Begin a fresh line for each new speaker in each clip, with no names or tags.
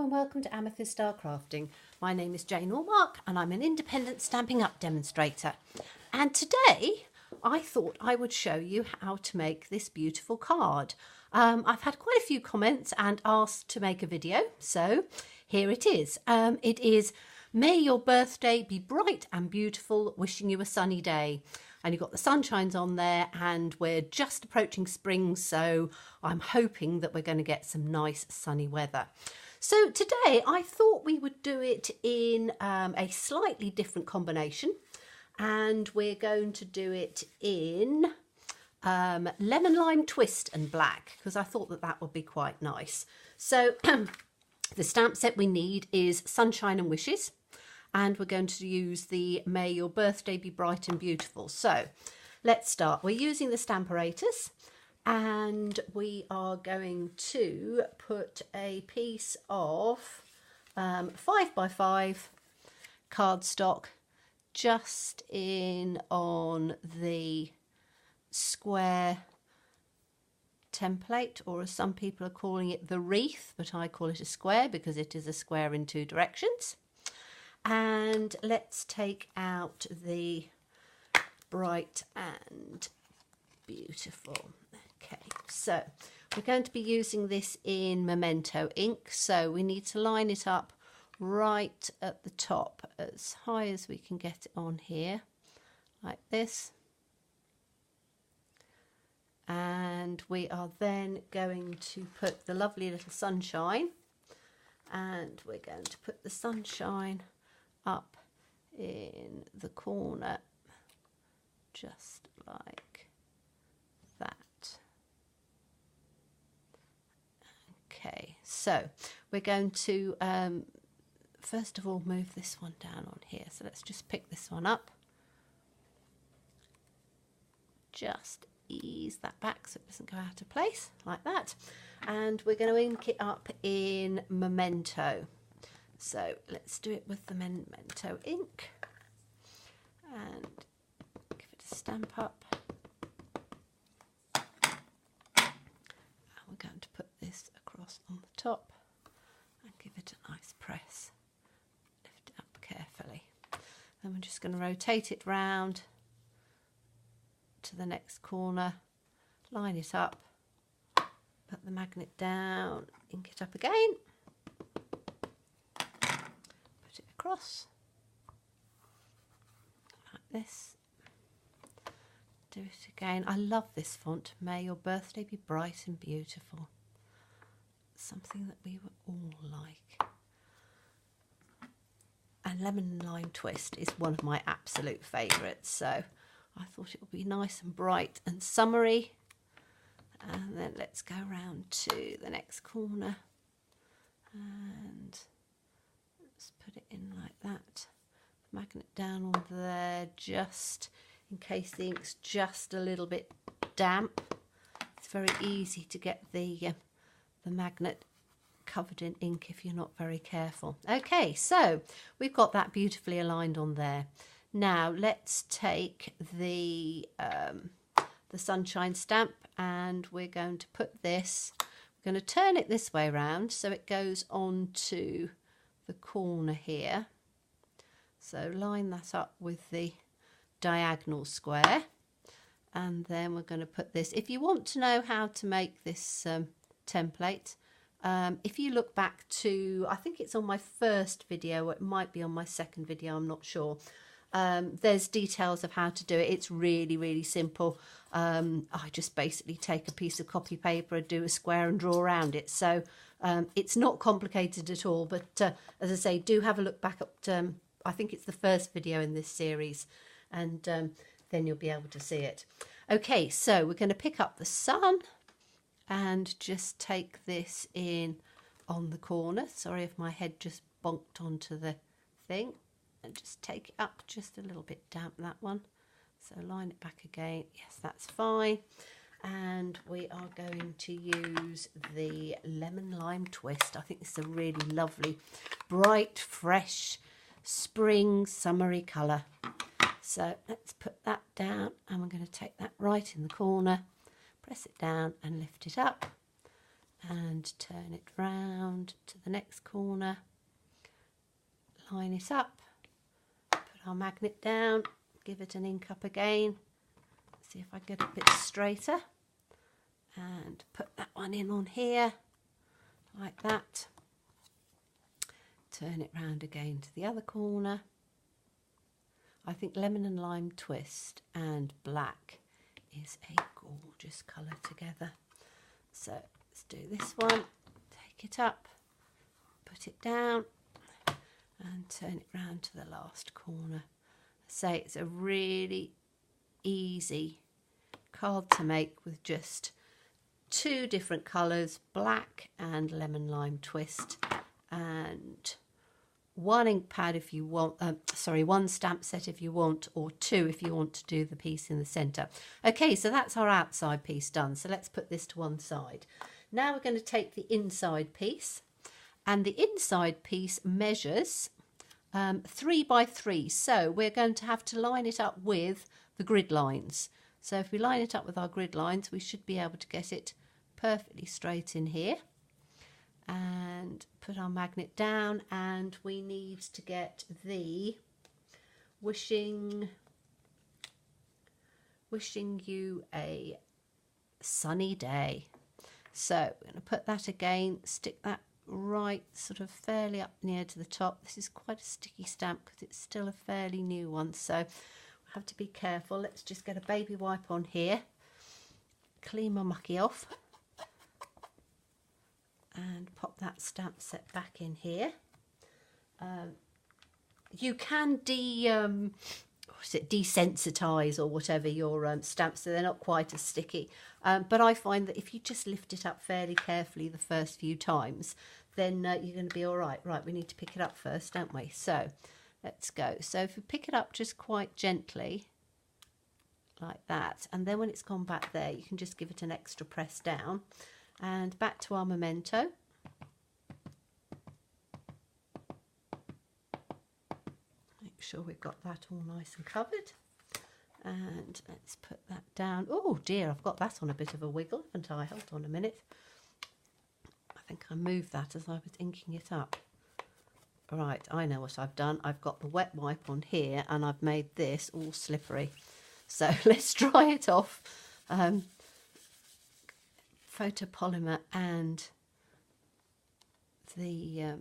and welcome to Amethyst Star Crafting. My name is Jane Allmark and I'm an independent Stampin' Up demonstrator. And today I thought I would show you how to make this beautiful card. I've had quite a few comments and asked to make a video, so here it is. It is May Your Birthday Be Bright and Beautiful, Wishing You a Sunny Day. And you've got the sunshines on there and we're just approaching spring, so I'm hoping that we're going to get some nice sunny weather. So today I thought we would do it in a slightly different combination, and we're going to do it in lemon lime twist and black, because I thought that that would be quite nice. So the stamp set we need is Sunshine and Wishes, and we're going to use the May Your Birthday Be Bright and Beautiful. So let's start. We're using the Stamparatus, and we are going to put a piece of 5x5 cardstock just in on the square template, or as some people are calling it, the wreath, but I call it a square because it is a square in two directions. And let's take out the bright and beautiful. Okay, so we're going to be using this in Memento ink, so we need to line it up right at the top as high as we can get it on here, like this. And we are then going to put the lovely little sunshine, and we're going to put the sunshine up in the corner, just like that. Okay, so we're going to first of all move this one down on here. So let's just pick this one up, just ease that back so it doesn't go out of place, like that. And we're going to ink it up in Memento. So let's do it with the Memento ink and give it a stamp up. And we're going to put this across on the top and give it a nice press. Lift it up carefully. Then we're just going to rotate it round to the next corner, line it up, put the magnet down, ink it up again, put it across like this, do it again. I love this font, May Your Birthday Be Bright and Beautiful. Something that we would all like. And Lemon Lime Twist is one of my absolute favourites, so I thought it would be nice and bright and summery. And then let's go round to the next corner and let's put it in like that. Magnet down on there just in case the ink's just a little bit damp. It's very easy to get the magnet covered in ink if you're not very careful. Okay, so we've got that beautifully aligned on there. Now let's take the sunshine stamp, and we're going to put this, we're going to turn it this way around so it goes onto the corner here. So line that up with the diagonal square, and then we're going to put this. If you want to know how to make this template, if you look back to, I think it's on my first video, or it might be on my second video, I'm not sure. There's details of how to do it. It's really, really simple. I just basically take a piece of copy paper, do a square and draw around it. So it's not complicated at all. But as I say, do have a look back at, I think it's the first video in this series, and then you'll be able to see it. Okay, so we're going to pick up the sun and just take this in on the corner. Sorry if my head just bonked onto the thing. And just take it up just a little bit damp, that one. So line it back again. Yes, that's fine. And we are going to use the Lemon Lime Twist. I think this is a really lovely, bright, fresh, spring, summery colour. So let's put that down, and we're going to take that right in the corner, press it down and lift it up. and turn it round to the next corner, line it up, put our magnet down, give it an ink up again, see if I get it a bit straighter, and put that one in on here like that, turn it round again to the other corner. I think lemon and lime twist and black is a gorgeous colour together. So let's do this one, take it up, put it down and turn it round to the last corner. Say it's a really easy card to make with just 2 different colours, black and lemon lime twist, and 1 ink pad if you want, 1 stamp set if you want, or 2 if you want to do the piece in the centre. Okay, so that's our outside piece done. So let's put this to one side. Now we're going to take the inside piece, and the inside piece measures 3 by 3. So we're going to have to line it up with the grid lines. So if we line it up with our grid lines, we should be able to get it perfectly straight in here. And put our magnet down, and we need to get the wishing you a sunny day. So we're going to put that again, stick that right sort of fairly up near to the top. This is quite a sticky stamp because it's still a fairly new one, so we have to be careful. Let's just get a baby wipe on here, clean my mucky off, and pop that stamp set back in here. You can desensitize or whatever your stamps so they're not quite as sticky. But I find that if you just lift it up fairly carefully the first few times, then you're going to be all right. Right, we need to pick it up first, don't we? So let's go. So if we pick it up just quite gently, like that, and then when it's gone back there, you can just give it an extra press down. And back to our memento. Make sure we've got that all nice and covered. And let's put that down. Oh dear, I've got that on a bit of a wiggle, haven't I? Hold on a minute. I think I moved that as I was inking it up. Right, I know what I've done. I've got the wet wipe on here and I've made this all slippery. So let's dry it off. Photopolymer and the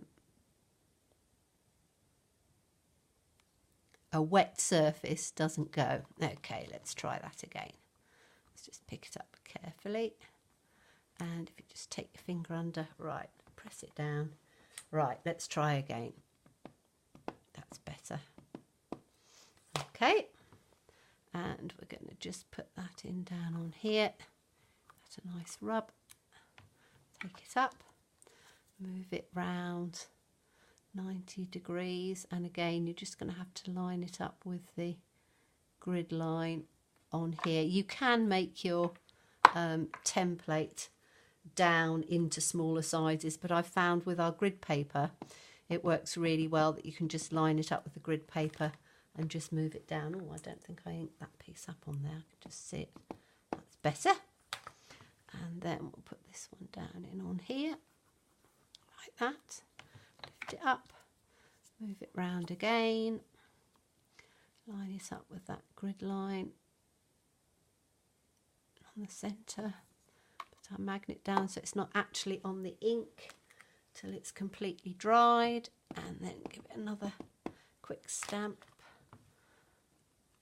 a wet surface doesn't go. Okay, let's try that again. Let's just pick it up carefully, and if you just take your finger under, right, press it down. Right, let's try again. That's better. Okay, and we're going to just put that in down on here. A nice rub, take it up, move it round 90 degrees, and again you're just going to have to line it up with the grid line on here. You can make your template down into smaller sizes, but I've found with our grid paper it works really well that you can just line it up with the grid paper and just move it down. Oh, I don't think I inked that piece up on there. I can just see it. That's better. And then we'll put this one down in on here, like that. Lift it up, move it round again, line it up with that grid line on the centre. Put our magnet down so it's not actually on the ink till it's completely dried, and then give it another quick stamp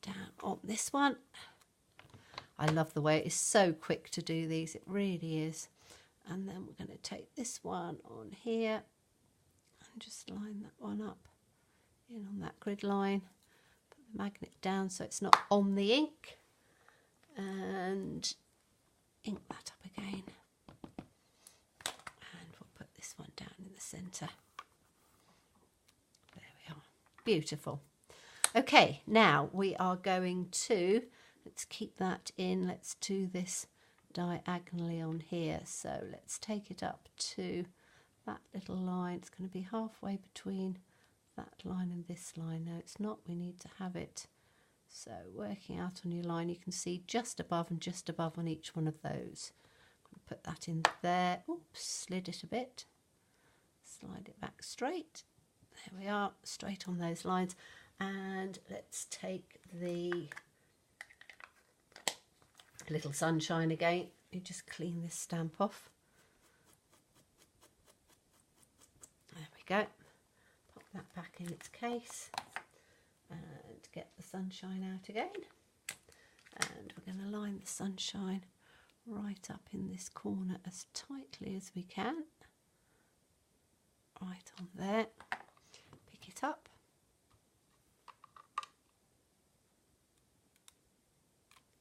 down on this one. I love the way it is so quick to do these, it really is. And then we're going to take this one on here and just line that one up in on that grid line. Put the magnet down so it's not on the ink, and ink that up again. And we'll put this one down in the centre. There we are. Beautiful. Okay, now we are going to, let's keep that in, let's do this diagonally on here. So let's take it up to that little line. It's going to be halfway between that line and this line. No, it's not. We need to have it. So working out on your line, you can see just above and just above on each one of those. put that in there. Oops, slid it a bit. Slide it back straight. There we are, straight on those lines. And let's take the little sunshine again. You just clean this stamp off. There we go. Pop that back in its case and get the sunshine out again. And we're going to line the sunshine right up in this corner as tightly as we can. Right on there. Pick it up.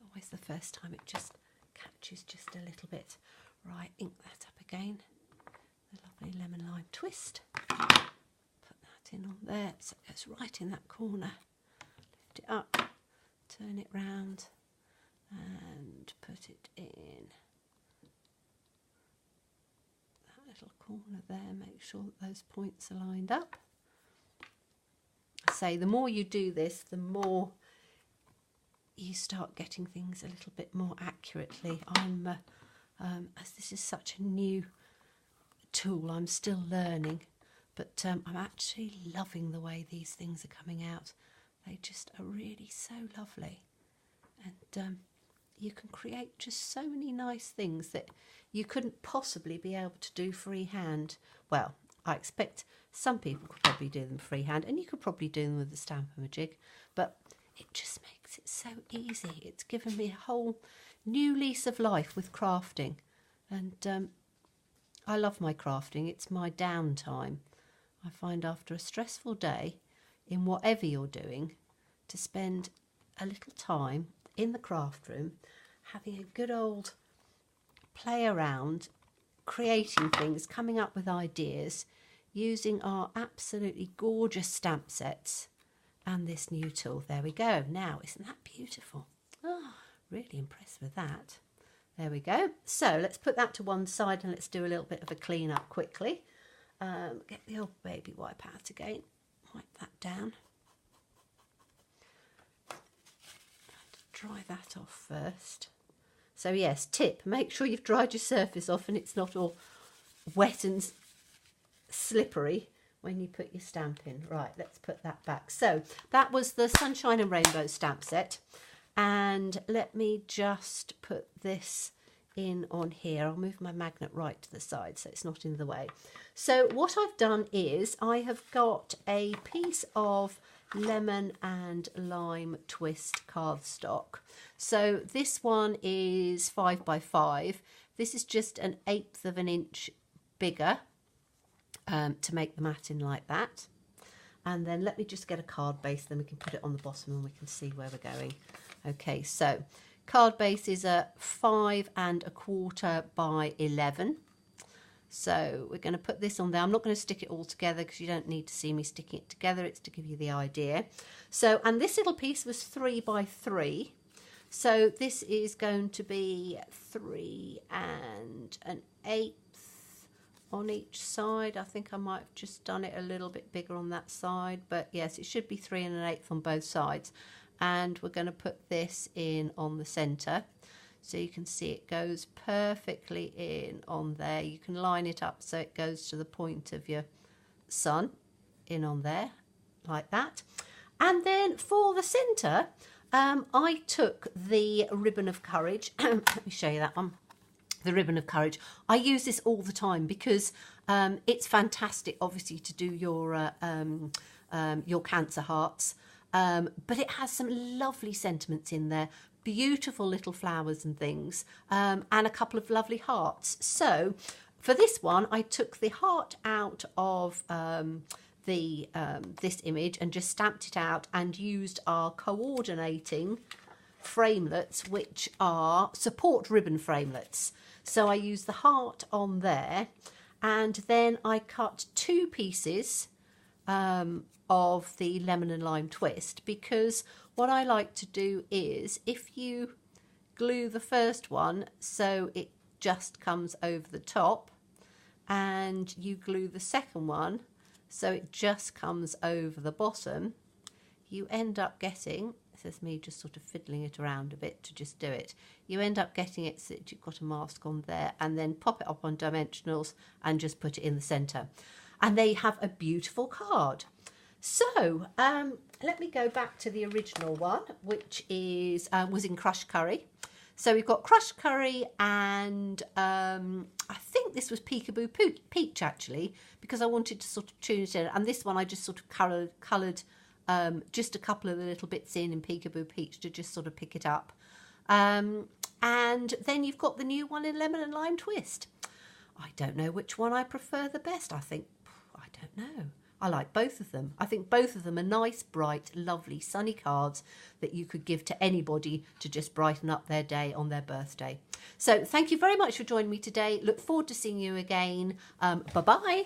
Always the first time it just catches just a little bit. Right, ink that up again. The lovely lemon lime twist. Put that in on there so it goes right in that corner. Lift it up, turn it round and put it in that little corner there. Make sure that those points are lined up. I say the more you do this, the more you start getting things a little bit more accurately. As this is such a new tool, I'm still learning, but I'm actually loving the way these things are coming out. They just are really so lovely, and you can create just so many nice things that you couldn't possibly be able to do freehand. Well, I expect some people could probably do them freehand, and you could probably do them with the Stamparatus, but it just makes it so easy. It's given me a whole new lease of life with crafting, and I love my crafting. It's my downtime. I find after a stressful day in whatever you're doing, to spend a little time in the craft room having a good old play around, creating things, coming up with ideas, using our absolutely gorgeous stamp sets and this new tool. There we go. Now, isn't that beautiful? Oh, really impressed with that. There we go. So let's put that to one side and let's do a little bit of a clean up quickly. Get the old baby wipe out again. Wipe that down. Dry that off first. So yes, tip, make sure you've dried your surface off and it's not all wet and slippery when you put your stamp in. Right, let's put that back. So that was the Sunshine and Rainbow stamp set. And let me just put this in on here. I'll move my magnet right to the side so it's not in the way. So what I've done is I have got a piece of lemon and lime twist cardstock. So this one is 5 by 5. This is just 1/8 of an inch bigger to make the mat in like that. And then let me just get a card base, then we can put it on the bottom and we can see where we're going. Okay, so card base is a 5 1/4 by 11. So we're going to put this on there. I'm not going to stick it all together because you don't need to see me sticking it together. It's to give you the idea. So, and this little piece was 3 by 3. So this is going to be 3 1/8 on each side. I think I might have just done it a little bit bigger on that side, but yes, it should be 3 1/8 on both sides. And we're going to put this in on the center. So you can see it goes perfectly in on there. You can line it up so it goes to the point of your sun in on there, like that. And then for the center, I took the ribbon of courage. Let me show you that one. The ribbon of courage. I use this all the time because it's fantastic, obviously, to do your Cancer hearts. But it has some lovely sentiments in there. Beautiful little flowers and things, and a couple of lovely hearts. So for this one, I took the heart out of this image and just stamped it out and used our coordinating framelets, which are support ribbon framelets. So I used the heart on there, and then I cut 2 pieces of the lemon and lime twist, because what I like to do is if you glue the first one so it just comes over the top, and you glue the second one so it just comes over the bottom, you end up getting, There's me just sort of fiddling it around a bit to just do it. You end up getting it so that you've got a mask on there, and then pop it up on dimensionals and just put it in the centre. And they have a beautiful card. So let me go back to the original one, which is was in crushed curry. So we've got crushed curry and I think this was Peekaboo Peach actually, because I wanted to sort of tune it in. And this one I just sort of coloured just a couple of the little bits in Peekaboo Peach to just sort of pick it up. And then you've got the new one in Lemon and Lime Twist. I don't know which one I prefer the best. I don't know. I like both of them. I think both of them are nice, bright, lovely, sunny cards that you could give to anybody to just brighten up their day on their birthday. So thank you very much for joining me today. Look forward to seeing you again. Bye-bye.